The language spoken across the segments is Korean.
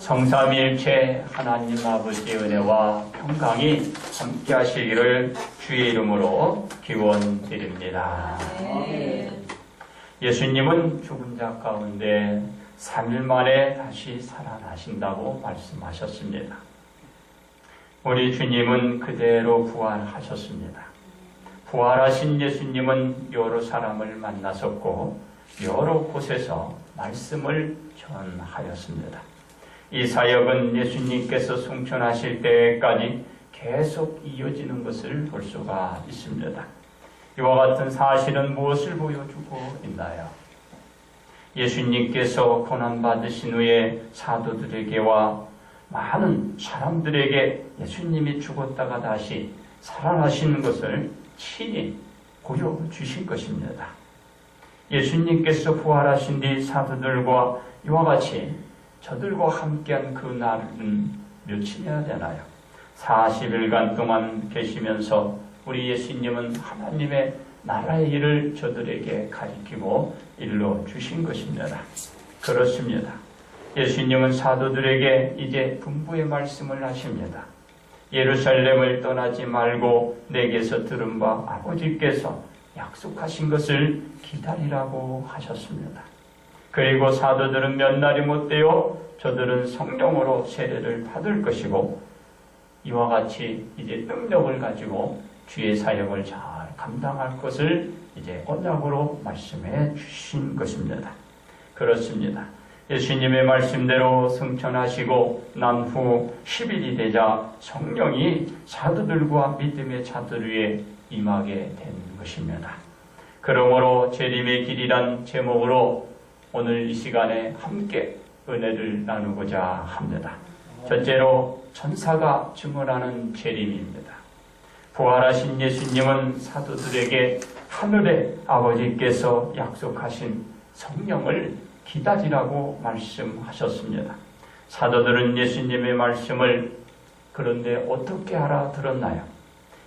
성삼위일체 하나님 아버지의 은혜와 평강이 함께 하시기를 주의 이름으로 기원드립니다. 예수님은 죽은 자 가운데 3일 만에 다시 살아나신다고 말씀하셨습니다. 우리 주님은 그대로 부활하셨습니다. 부활하신 예수님은 여러 사람을 만나셨고 여러 곳에서 말씀을 전하였습니다. 이 사역은 예수님께서 승천하실 때까지 계속 이어지는 것을 볼 수가 있습니다. 이와 같은 사실은 무엇을 보여주고 있나요? 예수님께서 고난받으신 후에 사도들에게와 많은 사람들에게 예수님이 죽었다가 다시 살아나신 것을 친히 보여주신 것입니다. 예수님께서 부활하신 뒤 사도들과 이와 같이 저들과 함께한 그 날은 며칠이나 되나요? 40일간 동안 계시면서 우리 예수님은 하나님의 나라의 일을 저들에게 가리키고 일러주신 것입니다. 그렇습니다. 예수님은 사도들에게 이제 분부의 말씀을 하십니다. 예루살렘을 떠나지 말고 내게서 들은 바 아버지께서 약속하신 것을 기다리라고 하셨습니다. 그리고 사도들은 몇 날이 못되어 저들은 성령으로 세례를 받을 것이고 이와 같이 이제 능력을 가지고 주의 사역을 잘 감당할 것을 이제 언약으로 말씀해 주신 것입니다. 그렇습니다. 예수님의 말씀대로 승천하시고 난 후 10일이 되자 성령이 사도들과 믿음의 자들 위에 임하게 된 것입니다. 그러므로 재림의 길이란 제목으로 오늘 이 시간에 함께 은혜를 나누고자 합니다. 첫째로 천사가 증언하는 재림입니다. 부활하신 예수님은 사도들에게 하늘의 아버지께서 약속하신 성령을 기다리라고 말씀하셨습니다. 사도들은 예수님의 말씀을 그런데 어떻게 알아들었나요?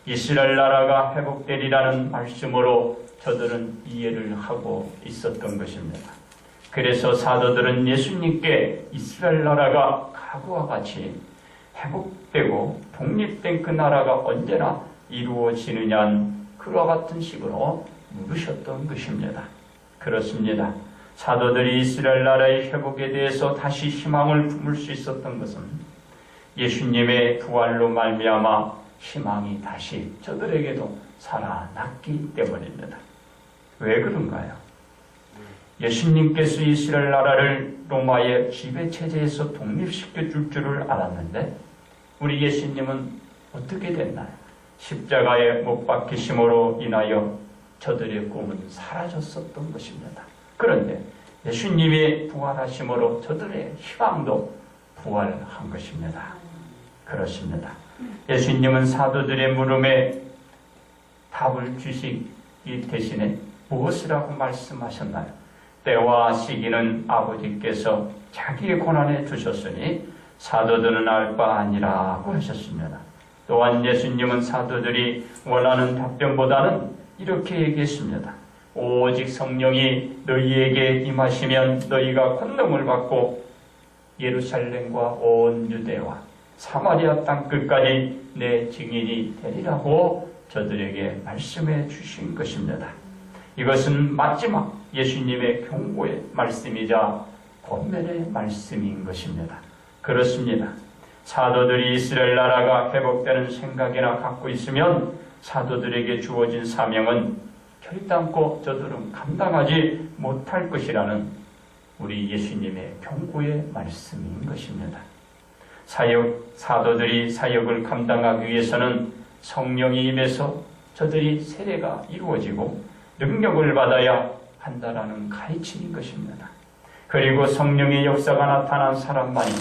이스라엘 나라가 회복되리라는 말씀으로 저들은 이해를 하고 있었던 것입니다. 그래서 사도들은 예수님께 이스라엘 나라가 과거와 같이 회복되고 독립된 그 나라가 언제나 이루어지느냐는 그와 같은 식으로 물으셨던 것입니다. 그렇습니다. 사도들이 이스라엘 나라의 회복에 대해서 다시 희망을 품을 수 있었던 것은 예수님의 부활로 말미암아 희망이 다시 저들에게도 살아났기 때문입니다. 왜 그런가요? 예수님께서 이스라엘 나라를 로마의 지배체제에서 독립시켜 줄 줄을 알았는데 우리 예수님은 어떻게 됐나요? 십자가에 못 박히심으로 인하여 저들의 꿈은 사라졌었던 것입니다. 그런데 예수님이 부활하심으로 저들의 희망도 부활한 것입니다. 그렇습니다. 예수님은 사도들의 물음에 답을 주시기 대신에 무엇이라고 말씀하셨나요? 때와 시기는 아버지께서 자기의 고난에 주셨으니 사도들은 알 바 아니라고 하셨습니다. 또한 예수님은 사도들이 원하는 답변보다는 이렇게 얘기했습니다. 오직 성령이 너희에게 임하시면 너희가 권능을 받고 예루살렘과 온 유대와 사마리아 땅끝까지 내 증인이 되리라고 저들에게 말씀해 주신 것입니다. 이것은 마지막 예수님의 경고의 말씀이자 권면의 말씀인 것입니다. 그렇습니다. 사도들이 이스라엘 나라가 회복되는 생각이나 갖고 있으면 사도들에게 주어진 사명은 결단코 저들은 감당하지 못할 것이라는 우리 예수님의 경고의 말씀인 것입니다. 사도들이 사역을 감당하기 위해서는 성령이 임해서 저들이 세례가 이루어지고 능력을 받아야 한다라는 가르침인 것입니다. 그리고 성령의 역사가 나타난 사람만이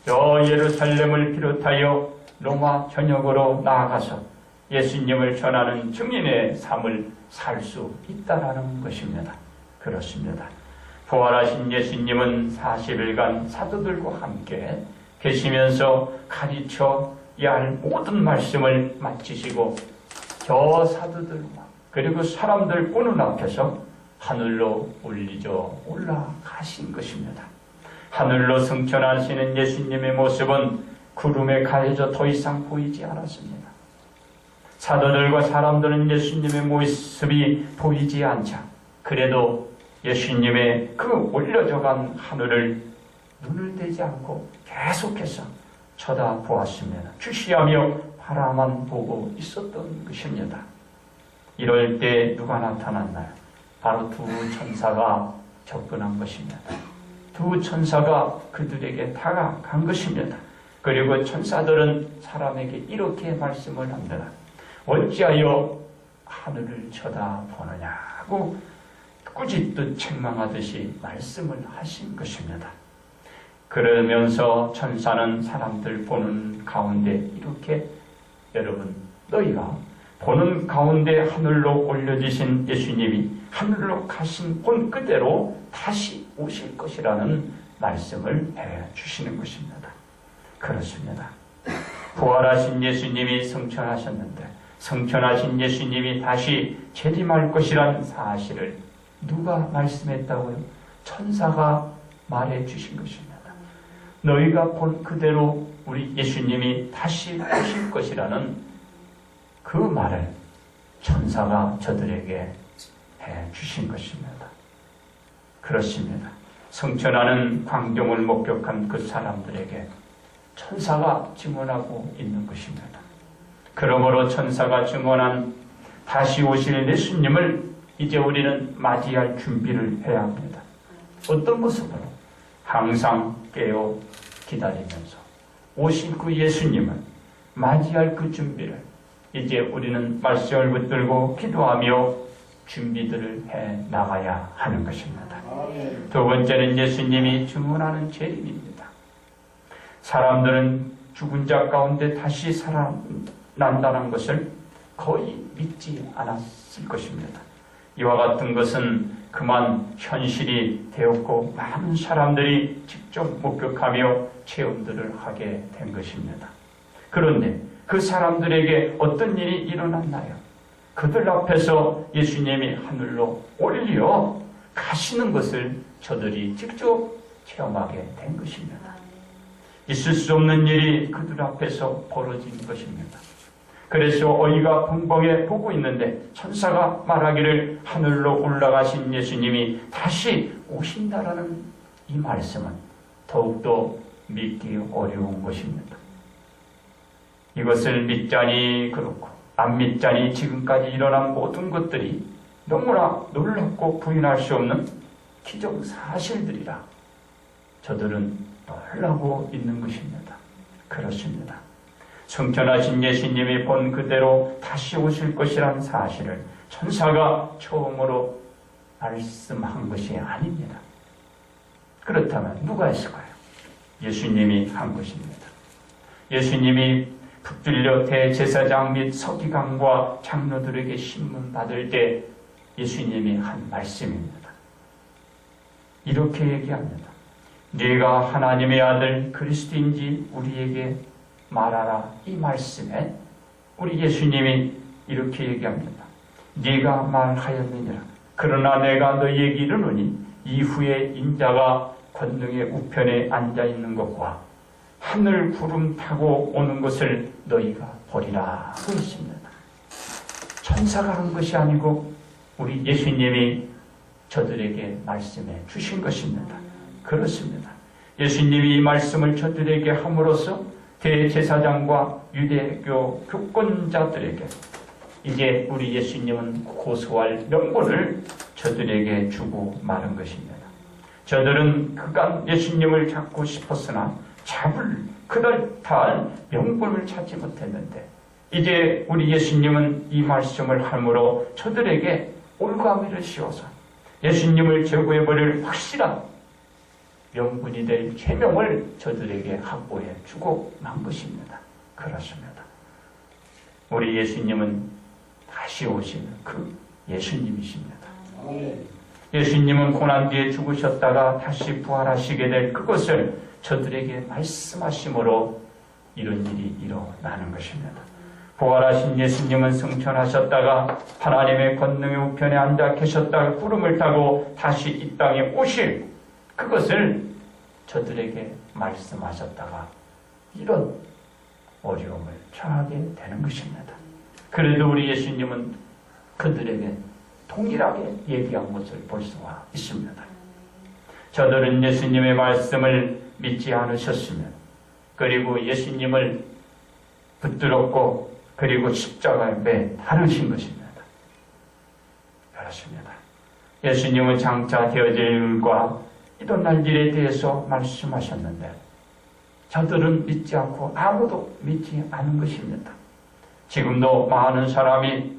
저 예루살렘을 비롯하여 로마 전역으로 나아가서 예수님을 전하는 증인의 삶을 살 수 있다라는 것입니다. 그렇습니다. 부활하신 예수님은 40일간 사도들과 함께 계시면서 가르쳐야 할 모든 말씀을 마치시고 저 사도들과 그리고 사람들 보는 앞에서 하늘로 올라가신 것입니다. 하늘로 승천하시는 예수님의 모습은 구름에 가려져 더 이상 보이지 않았습니다. 사도들과 사람들은 예수님의 모습이 보이지 않자 그래도 예수님의 그 올려져간 하늘을 눈을 떼지 않고 계속해서 쳐다보았습니다. 주시하며 바라만 보고 있었던 것입니다. 이럴 때 누가 나타났나요? 바로 두 천사가 접근한 것입니다. 두 천사가 그들에게 다가간 것입니다. 그리고 천사들은 사람에게 이렇게 말씀을 합니다. 어찌하여 하늘을 쳐다보느냐고 꾸짖듯 책망하듯이 말씀을 하신 것입니다. 그러면서 천사는 사람들 보는 가운데 이렇게 여러분 너희가 보는 가운데 하늘로 올려지신 예수님이 하늘로 가신 본 그대로 다시 오실 것이라는 말씀을 해주시는 것입니다. 그렇습니다. 부활하신 예수님이 성천하셨는데 성천하신 예수님이 다시 재림할 것이라는 사실을 누가 말씀했다고요? 천사가 말해 주신 것입니다. 너희가 본 그대로 우리 예수님이 다시 오실 것이라는 그 말을 천사가 저들에게 해 주신 것입니다. 그렇습니다. 성천하는 광경을 목격한 그 사람들에게 천사가 증언하고 있는 것입니다. 그러므로 천사가 증언한 다시 오실 예수님을 이제 우리는 맞이할 준비를 해야 합니다. 어떤 모습으로? 항상 깨어 기다리면서 오실 그 예수님을 맞이할 그 준비를 이제 우리는 말씀을 붙들고 기도하며 준비들을 해 나가야 하는 것입니다. 두 번째는 예수님이 증언하는 재림입니다. 사람들은 죽은 자 가운데 다시 살아난다는 것을 거의 믿지 않았을 것입니다. 이와 같은 것은 그만 현실이 되었고 많은 사람들이 직접 목격하며 체험들을 하게 된 것입니다. 그런데 그 사람들에게 어떤 일이 일어났나요? 그들 앞에서 예수님이 하늘로 올려 가시는 것을 저들이 직접 체험하게 된 것입니다. 있을 수 없는 일이 그들 앞에서 벌어진 것입니다. 그래서 어이가 벙벙해 보고 있는데 천사가 말하기를 하늘로 올라가신 예수님이 다시 오신다라는 이 말씀은 더욱더 믿기 어려운 것입니다. 이것을 믿자니 그렇고 안 믿자니 지금까지 일어난 모든 것들이 너무나 놀랍고 부인할 수 없는 기정사실들이라 저들은 놀라고 있는 것입니다. 그렇습니다. 성천하신 예수님이 본 그대로 다시 오실 것이라는 사실을 천사가 처음으로 말씀한 것이 아닙니다. 그렇다면 누가 했을까요? 예수님이 한 것입니다. 예수님이 붙들려 대제사장 및 서기관과 장로들에게 신문 받을 때 예수님이 한 말씀입니다. 이렇게 얘기합니다. 네가 하나님의 아들 그리스도인지 우리에게 말하라. 이 말씀에 우리 예수님이 이렇게 얘기합니다. 네가 말하였느니라. 그러나 내가 너희에게 이르노니 이후에 인자가 권능의 우편에 앉아있는 것과 하늘 구름 타고 오는 것을 너희가 보리라 하고 있습니다. 천사가 한 것이 아니고 우리 예수님이 저들에게 말씀해 주신 것입니다. 그렇습니다. 예수님이 이 말씀을 저들에게 함으로써 대제사장과 유대교 교권자들에게 이제 우리 예수님은 고소할 명분을 저들에게 주고 마는 것입니다. 저들은 그간 예수님을 잡고 싶었으나 잡을 그럴듯한 명분을 찾지 못했는데 이제 우리 예수님은 이 말씀을 함으로 저들에게 올가미를 씌워서 예수님을 제거해버릴 확실한 명분이 될 죄명을 저들에게 확보해 주고 만 것입니다. 그렇습니다. 우리 예수님은 다시 오시는 그 예수님이십니다. 예수님은 고난 뒤에 죽으셨다가 다시 부활하시게 될 그것을 저들에게 말씀하심으로 이런 일이 일어나는 것입니다. 부활하신 예수님은 승천하셨다가 하나님의 권능의 우편에 앉아 계셨다가 구름을 타고 다시 이 땅에 오실 그것을 저들에게 말씀하셨다가 이런 어려움을 처하게 되는 것입니다. 그래도 우리 예수님은 그들에게 동일하게 얘기한 것을 볼 수가 있습니다. 저들은 예수님의 말씀을 믿지 않으셨으면, 그리고 예수님을 붙들었고 그리고 십자가에 매 달으신 것입니다. 그렇습니다. 예수님은 장차 되어질 일과 일어날 일에 대해서 말씀하셨는데 저들은 믿지 않고 아무도 믿지 않은 것입니다. 지금도 많은 사람이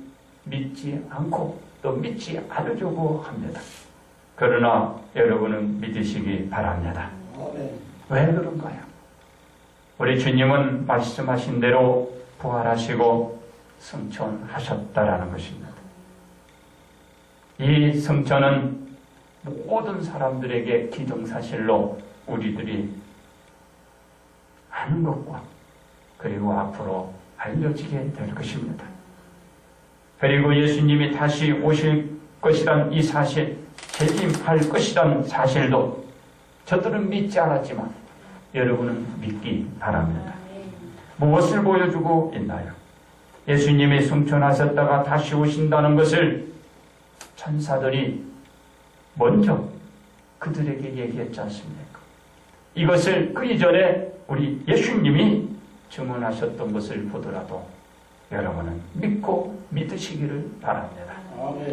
믿지 않고 또 믿지 않으려고 합니다. 그러나 여러분은 믿으시기 바랍니다. 왜 그런가요? 우리 주님은 말씀하신 대로 부활하시고 승천하셨다라는 것입니다. 이 승천은 모든 사람들에게 기정사실로 우리들이 아는 것과 그리고 앞으로 알려지게 될 것입니다. 그리고 예수님이 다시 오실 것이란 이 사실, 재림할 것이란 사실도 저들은 믿지 않았지만 여러분은 믿기 바랍니다. 무엇을 보여주고 있나요? 예수님이 승천하셨다가 다시 오신다는 것을 천사들이 먼저 그들에게 얘기했지 않습니까? 이것을 그 이전에 우리 예수님이 증언하셨던 것을 보더라도 여러분은 믿고 믿으시기를 바랍니다.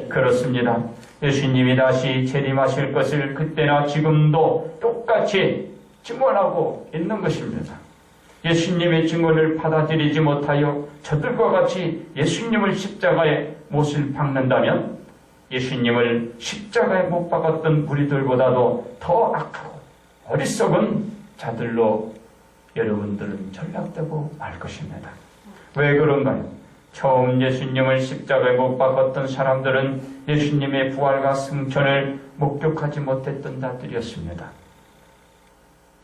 그렇습니다. 예수님이 다시 재림하실 것을 그때나 지금도 똑같이 증언하고 있는 것입니다. 예수님의 증언을 받아들이지 못하여 저들과 같이 예수님을 십자가에 못을 박는다면 예수님을 십자가에 못 박았던 무리들보다도 더 악하고 어리석은 자들로 여러분들은 전락되고 말 것입니다. 왜 그런가요? 처음 예수님을 십자가에 못 박았던 사람들은 예수님의 부활과 승천을 목격하지 못했던 자들이었습니다.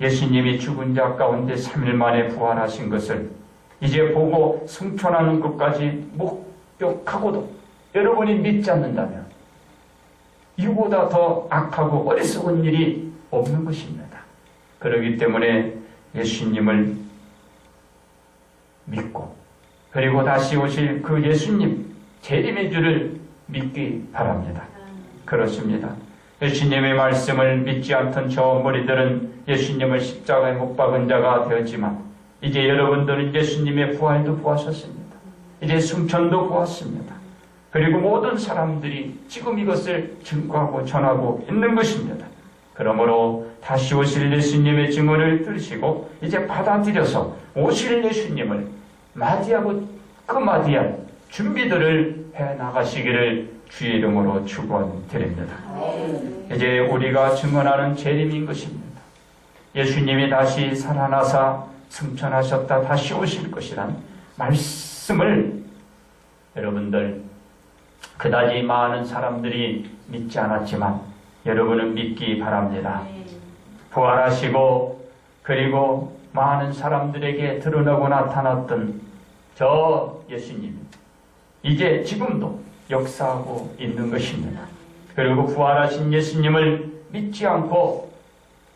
예수님이 죽은 자 가운데 3일 만에 부활하신 것을 이제 보고 승천하는 것까지 목격하고도 여러분이 믿지 않는다면 이보다 더 악하고 어리석은 일이 없는 것입니다. 그렇기 때문에 예수님을 믿고 그리고 다시 오실 그 예수님 재림의 줄을 믿기 바랍니다. 그렇습니다. 예수님의 말씀을 믿지 않던 저 무리들은 예수님을 십자가에 못 박은 자가 되었지만 이제 여러분들은 예수님의 부활도 보았었습니다. 이제 승천도 보았습니다. 그리고 모든 사람들이 지금 이것을 증거하고 전하고 있는 것입니다. 그러므로 다시 오실 예수님의 증언을 들으시고 이제 받아들여서 오실 예수님을 맞이하고 그 맞이할 준비들을 해나가시기를 주의 이름으로 축원드립니다. 이제 우리가 증언하는 재림인 것입니다. 예수님이 다시 살아나사 승천하셨다 다시 오실 것이란 말씀을 여러분들 그다지 많은 사람들이 믿지 않았지만 여러분은 믿기 바랍니다. 부활하시고 그리고 많은 사람들에게 드러나고 나타났던 저 예수님 이제 지금도 역사하고 있는 것입니다. 그리고 부활하신 예수님을 믿지 않고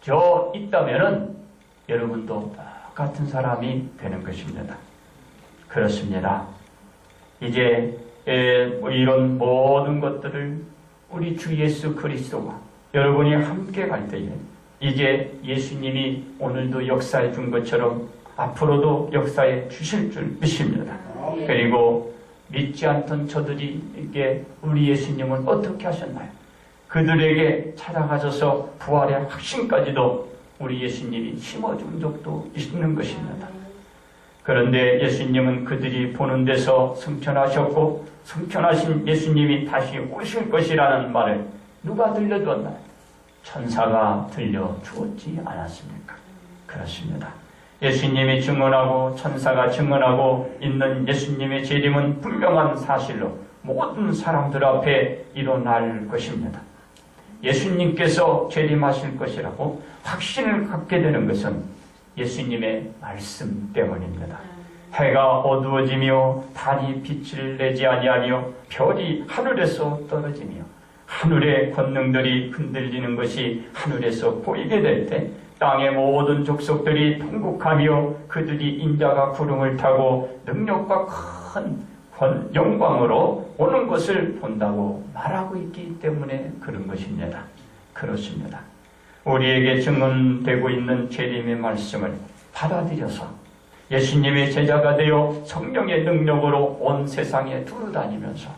저 있다면은 여러분도 똑같은 사람이 되는 것입니다. 그렇습니다. 이제 이런 모든 것들을 우리 주 예수 그리스도와 여러분이 함께 갈 때에 이제 예수님이 오늘도 역사해 준 것처럼 앞으로도 역사해 주실 줄 믿습니다. 그리고 믿지 않던 저들이 이게 우리 예수님은 어떻게 하셨나요? 그들에게 찾아가셔서 부활의 확신까지도 우리 예수님이 심어준 적도 있는 것입니다. 그런데 예수님은 그들이 보는 데서 승천하셨고 승천하신 예수님이 다시 오실 것이라는 말을 누가 들려주었나요? 천사가 들려주었지 않았습니까? 그렇습니다. 예수님이 증언하고 천사가 증언하고 있는 예수님의 재림은 분명한 사실로 모든 사람들 앞에 일어날 것입니다. 예수님께서 재림하실 것이라고 확신을 갖게 되는 것은 예수님의 말씀 때문입니다. 해가 어두워지며 달이 빛을 내지 아니하며 별이 하늘에서 떨어지며 하늘의 권능들이 흔들리는 것이 하늘에서 보이게 될 때 땅의 모든 족속들이 통곡하며 그들이 인자가 구름을 타고 능력과 큰 영광으로 오는 것을 본다고 말하고 있기 때문에 그런 것입니다. 그렇습니다. 우리에게 증언되고 있는 재림의 말씀을 받아들여서 예수님의 제자가 되어 성령의 능력으로 온 세상에 두루다니면서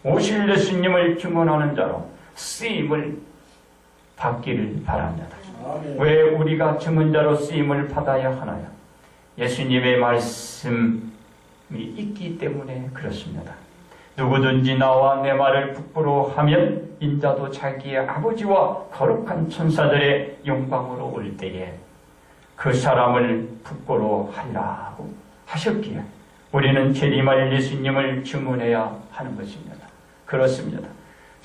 오실 예수님을 증언하는 자로 쓰임을 받기를 바랍니다. 왜 우리가 증언자로 쓰임을 받아야 하나요? 예수님의 말씀이 있기 때문에 그렇습니다. 누구든지 나와 내 말을 부끄러워하면 인자도 자기의 아버지와 거룩한 천사들의 영광으로 올 때에 그 사람을 부끄러워하리라고 하셨기에 우리는 재림할 예수님을 증언해야 하는 것입니다. 그렇습니다.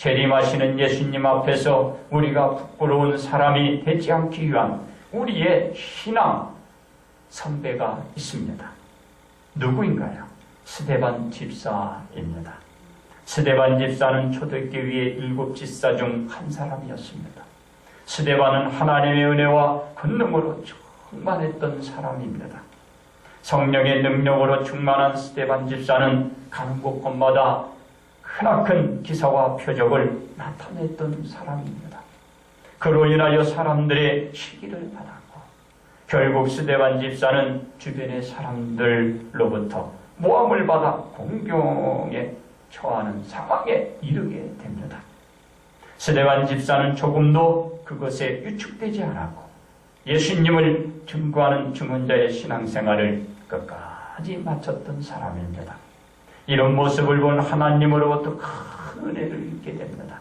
재림하시는 예수님 앞에서 우리가 부끄러운 사람이 되지 않기 위한 우리의 신앙 선배가 있습니다. 누구인가요? 스데반 집사입니다. 스데반 집사는 초대교회의 7 집사 중 한 사람이었습니다. 스데반은 하나님의 은혜와 권능으로 충만했던 사람입니다. 성령의 능력으로 충만한 스데반 집사는 가는 곳곳마다 크나큰 기사와 표적을 나타냈던 사람입니다. 그로 인하여 사람들의 시기를 받았고 결국 스데반 집사는 주변의 사람들로부터 모함을 받아 공경에 처하는 상황에 이르게 됩니다. 스데반 집사는 조금도 그것에 위축되지 않았고 예수님을 증거하는 증언자의 신앙생활을 끝까지 마쳤던 사람입니다. 이런 모습을 본 하나님으로부터 큰 은혜를 입게 됩니다.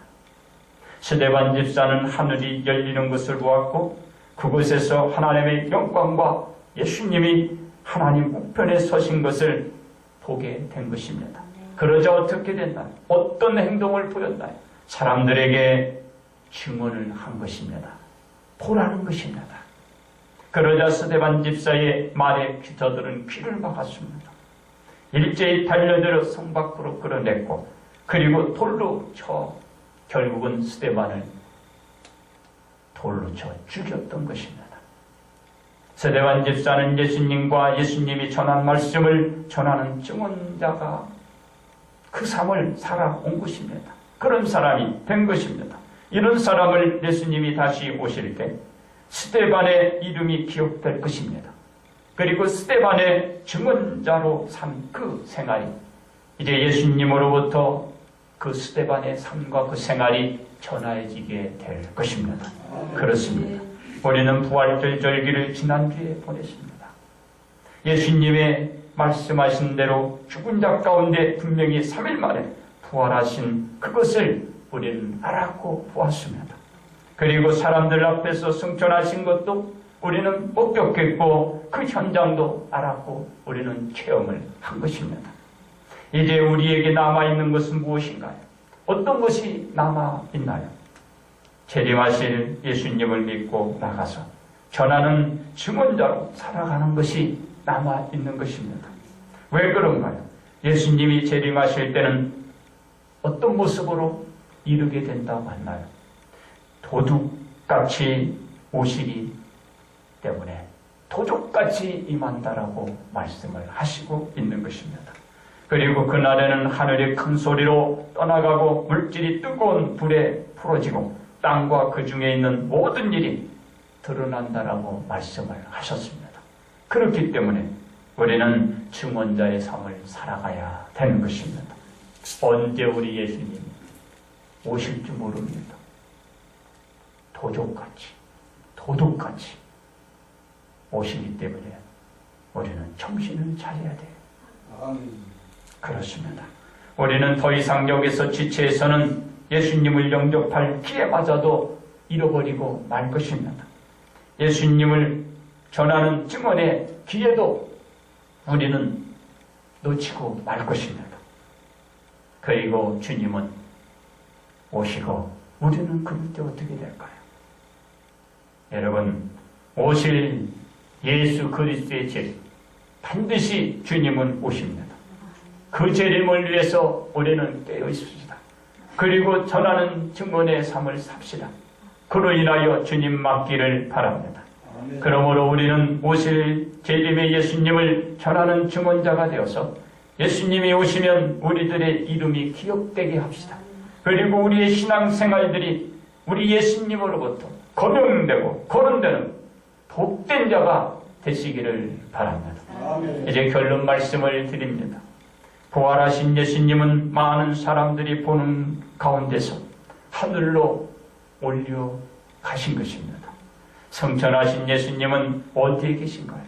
스데반 집사는 하늘이 열리는 것을 보았고 그곳에서 하나님의 영광과 예수님이 하나님 우편에 서신 것을 보게 된 것입니다. 그러자 어떻게 됐나요? 어떤 행동을 보였나요? 사람들에게 증언을 한 것입니다. 보라는 것입니다. 그러자 스데반 집사의 말에 저들은 귀를 막았습니다. 일제히 달려들어 성 밖으로 끌어냈고 그리고 돌로 쳐 결국은 스데반을 돌로 쳐 죽였던 것입니다. 스데반 집사는 예수님과 예수님이 전한 말씀을 전하는 증언자가 그 삶을 살아온 것입니다. 그런 사람이 된 것입니다. 이런 사람을 예수님이 다시 오실 때 스데반의 이름이 기억될 것입니다. 그리고 스데반의 증언자로 산 그 생활이 이제 예수님으로부터 그 스데반의 삶과 그 생활이 전해지게 될 것입니다. 그렇습니다. 우리는 부활절 절기를 지난주에 보냈습니다. 예수님의 말씀하신 대로 죽은 자 가운데 분명히 3일 만에 부활하신 그것을 우리는 알았고 보았습니다. 그리고 사람들 앞에서 승천하신 것도 우리는 목격했고 그 현장도 알았고 우리는 체험을 한 것입니다. 이제 우리에게 남아있는 것은 무엇인가요? 어떤 것이 남아있나요? 재림하실 예수님을 믿고 나가서 전하는 증언자로 살아가는 것이 남아있는 것입니다. 왜 그런가요? 예수님이 재림하실 때는 어떤 모습으로 이르게 된다고 했나요? 도둑같이 오시기 때문에 도둑같이 임한다라고 말씀을 하시고 있는 것입니다. 그리고 그날에는 하늘이 큰 소리로 떠나가고 물질이 뜨거운 불에 풀어지고 땅과 그 중에 있는 모든 일이 드러난다라고 말씀을 하셨습니다. 그렇기 때문에 우리는 증언자의 삶을 살아가야 되는 것입니다. 언제 우리 예수님이 오실지 모릅니다. 도둑같이 오시기 때문에 우리는 정신을 차려야 돼요. 그렇습니다. 우리는 더 이상 여기서 지체에서는 예수님을 영접할 기회마저도 잃어버리고 말 것입니다. 예수님을 전하는 증언의 기회도 우리는 놓치고 말 것입니다. 그리고 주님은 오시고 우리는 그럴 때 어떻게 될까요? 여러분, 오실 예수 그리스도의 재림, 반드시 주님은 오십니다. 그 재림을 위해서 우리는 깨어 있습니다. 그리고 전하는 증언의 삶을 삽시다. 그로 인하여 주님 맞기를 바랍니다. 그러므로 우리는 오실 재림의 예수님을 전하는 증언자가 되어서 예수님이 오시면 우리들의 이름이 기억되게 합시다. 그리고 우리의 신앙생활들이 우리 예수님으로부터 거명되고 거론되는 복된 자가 되시기를 바랍니다. 이제 결론 말씀을 드립니다. 부활하신 예수님은 많은 사람들이 보는 가운데서 하늘로 올려가신 것입니다. 성천하신 예수님은 어디에 계신가요?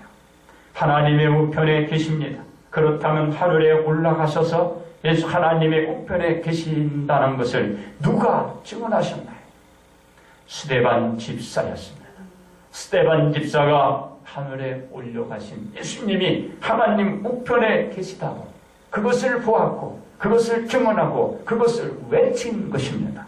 하나님의 우편에 계십니다. 그렇다면 하늘에 올라가셔서 예수 하나님의 우편에 계신다는 것을 누가 증언하셨나요? 스데반 집사였습니다. 스데반 집사가 하늘에 올려가신 예수님이 하나님 우편에 계시다고 그것을 보았고 그것을 증언하고 그것을 외친 것입니다.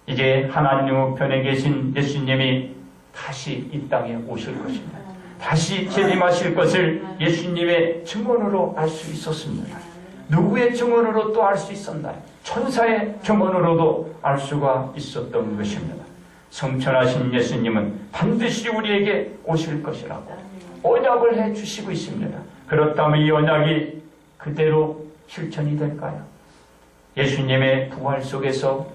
이제 하나님 우편에 계신 예수님이 다시 이 땅에 오실 것입니다. 다시 재림하실 것을 예수님의 증언으로 알 수 있었습니다. 누구의 증언으로 또 알 수 있었나요? 천사의 증언으로도 알 수가 있었던 것입니다. 성천하신 예수님은 반드시 우리에게 오실 것이라고 언약을 해주시고 있습니다. 그렇다면 이 언약이 그대로 실천이 될까요? 예수님의 부활 속에서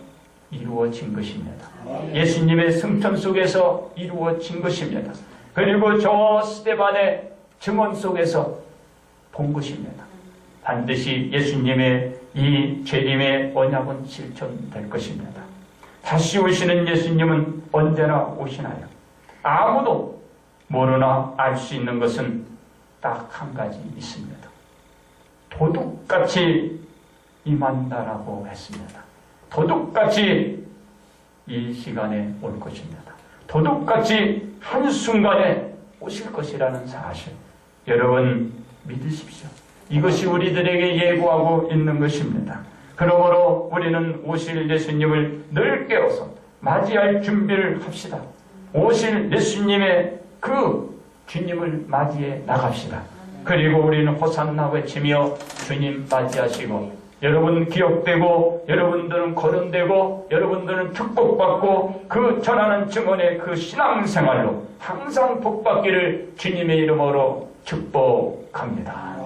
이루어진 것입니다. 예수님의 승천 속에서 이루어진 것입니다. 그리고 저 스데반의 증언 속에서 본 것입니다. 반드시 예수님의 이 재림의 언약은 실천될 것입니다. 다시 오시는 예수님은 언제나 오시나요? 아무도 모르나 알 수 있는 것은 딱 한 가지 있습니다. 도둑같이 임한다라고 했습니다. 도둑같이 이 시간에 올 것입니다. 도둑같이 한순간에 오실 것이라는 사실, 여러분 믿으십시오. 이것이 우리들에게 예고하고 있는 것입니다. 그러므로 우리는 오실 예수님을 늘 깨워서 맞이할 준비를 합시다. 오실 예수님의 그 주님을 맞이해 나갑시다. 그리고 우리는 호산나 외치며 주님 맞이하시고, 여러분 기억되고 여러분들은 거론되고 여러분들은 축복받고 그 전하는 증언의 그 신앙생활로 항상 복받기를 주님의 이름으로 축복합니다.